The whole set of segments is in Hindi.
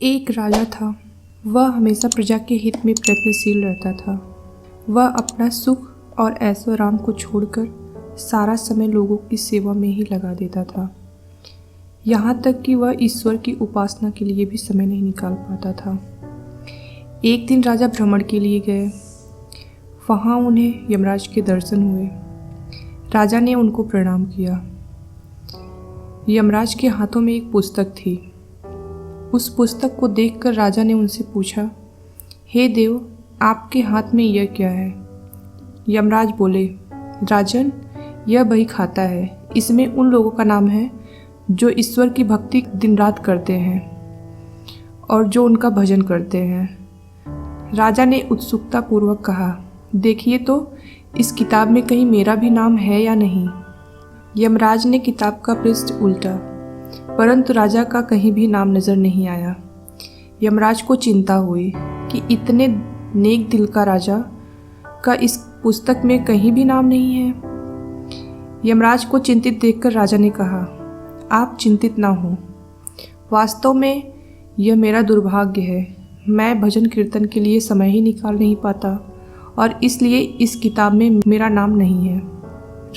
एक राजा था। वह हमेशा प्रजा के हित में प्रयत्नशील रहता था। वह अपना सुख और ऐशो आराम को छोड़कर सारा समय लोगों की सेवा में ही लगा देता था। यहाँ तक कि वह ईश्वर की उपासना के लिए भी समय नहीं निकाल पाता था। एक दिन राजा भ्रमण के लिए गए। वहाँ उन्हें यमराज के दर्शन हुए। राजा ने उनको प्रणाम किया। यमराज के हाथों में एक पुस्तक थी। उस पुस्तक को देखकर राजा ने उनसे पूछा, हे देव, आपके हाथ में यह क्या है? यमराज बोले, राजन, यह बही खाता है। इसमें उन लोगों का नाम है जो ईश्वर की भक्ति दिन रात करते हैं और जो उनका भजन करते हैं। राजा ने उत्सुकता पूर्वक कहा, देखिए तो इस किताब में कहीं मेरा भी नाम है या नहीं। यमराज ने किताब का पृष्ठ उल्टा, परंतु राजा का कहीं भी नाम नजर नहीं आया। यमराज को चिंता हुई कि इतने नेक दिल का राजा का इस पुस्तक में कहीं भी नाम नहीं है। यमराज को चिंतित देखकर राजा ने कहा, आप चिंतित ना हो। वास्तव में यह मेरा दुर्भाग्य है। मैं भजन कीर्तन के लिए समय ही निकाल नहीं पाता और इसलिए इस किताब में मेरा नाम नहीं है।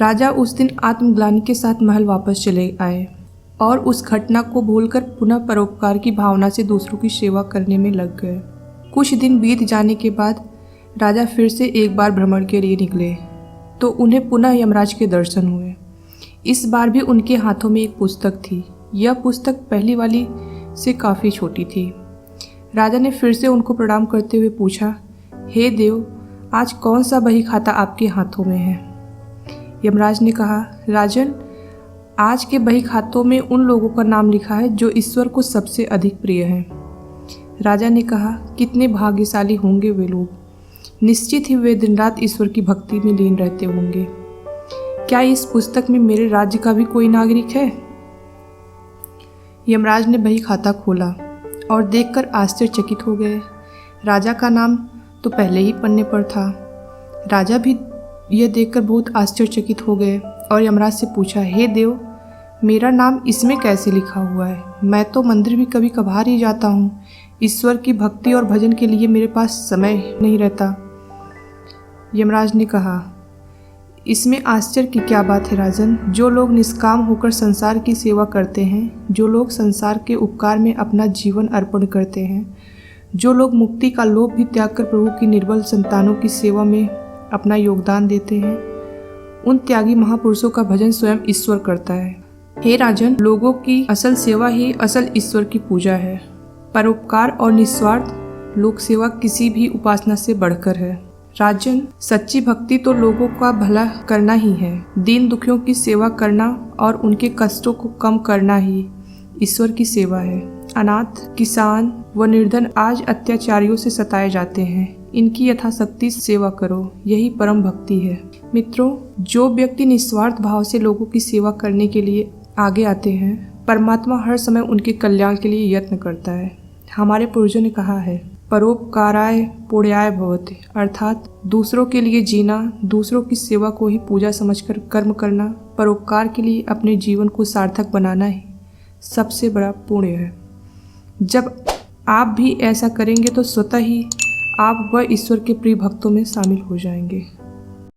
राजा उस दिन आत्मग्लानि के साथ महल वापस चले आए और उस घटना को भूलकर पुनः परोपकार की भावना से दूसरों की सेवा करने में लग गए। कुछ दिन बीत जाने के बाद राजा फिर से एक बार भ्रमण के लिए निकले तो उन्हें पुनः यमराज के दर्शन हुए। इस बार भी उनके हाथों में एक पुस्तक थी। यह पुस्तक पहली वाली से काफ़ी छोटी थी। राजा ने फिर से उनको प्रणाम करते हुए पूछा, हे देव, आज कौन सा बही खाता आपके हाथों में है? यमराज ने कहा, राजन, आज के बही खातों में उन लोगों का नाम लिखा है जो ईश्वर को सबसे अधिक प्रिय है। राजा ने कहा, कितने भाग्यशाली होंगे वे लोग। निश्चित ही वे दिन रात ईश्वर की भक्ति में लीन रहते होंगे। क्या इस पुस्तक में मेरे राज्य का भी कोई नागरिक है? यमराज ने बही खाता खोला और देखकर आश्चर्यचकित हो गए। राजा का नाम तो पहले ही पन्ने पर था। राजा भी यह देखकर बहुत आश्चर्यचकित हो गए और यमराज से पूछा, हे देव, मेरा नाम इसमें कैसे लिखा हुआ है? मैं तो मंदिर भी कभी कभार ही जाता हूँ। ईश्वर की भक्ति और भजन के लिए मेरे पास समय नहीं रहता। यमराज ने कहा, इसमें आश्चर्य की क्या बात है राजन। जो लोग निष्काम होकर संसार की सेवा करते हैं, जो लोग संसार के उपकार में अपना जीवन अर्पण करते हैं, जो लोग मुक्ति का लोभ भी त्याग कर प्रभु की निर्बल संतानों की सेवा में अपना योगदान देते हैं, उन त्यागी महापुरुषों का भजन स्वयं ईश्वर करता है। हे राजन, लोगों की असल सेवा ही असल ईश्वर की पूजा है। परोपकार और निस्वार्थ लोक सेवा किसी भी उपासना से बढ़कर है। राजन, सच्ची भक्ति तो लोगों का भला करना ही है। दीन दुखियों की सेवा करना और उनके कष्टों को कम करना ही ईश्वर की सेवा है। अनाथ, किसान व निर्धन आज अत्याचारियों से सताए जाते हैं। इनकी यथाशक्ति सेवा करो, यही परम भक्ति है। मित्रों, जो व्यक्ति निस्वार्थ भाव से लोगों की सेवा करने के लिए आगे आते हैं, परमात्मा हर समय उनके कल्याण के लिए यत्न करता है। हमारे पूर्वजों ने कहा है, परोपकाराय पुण्याय भवति, अर्थात दूसरों के लिए जीना, दूसरों की सेवा को ही पूजा समझकर कर्म करना, परोपकार के लिए अपने जीवन को सार्थक बनाना ही सबसे बड़ा पुण्य है। जब आप भी ऐसा करेंगे तो स्वतः ही आप वह ईश्वर के प्रिय भक्तों में शामिल हो जाएंगे।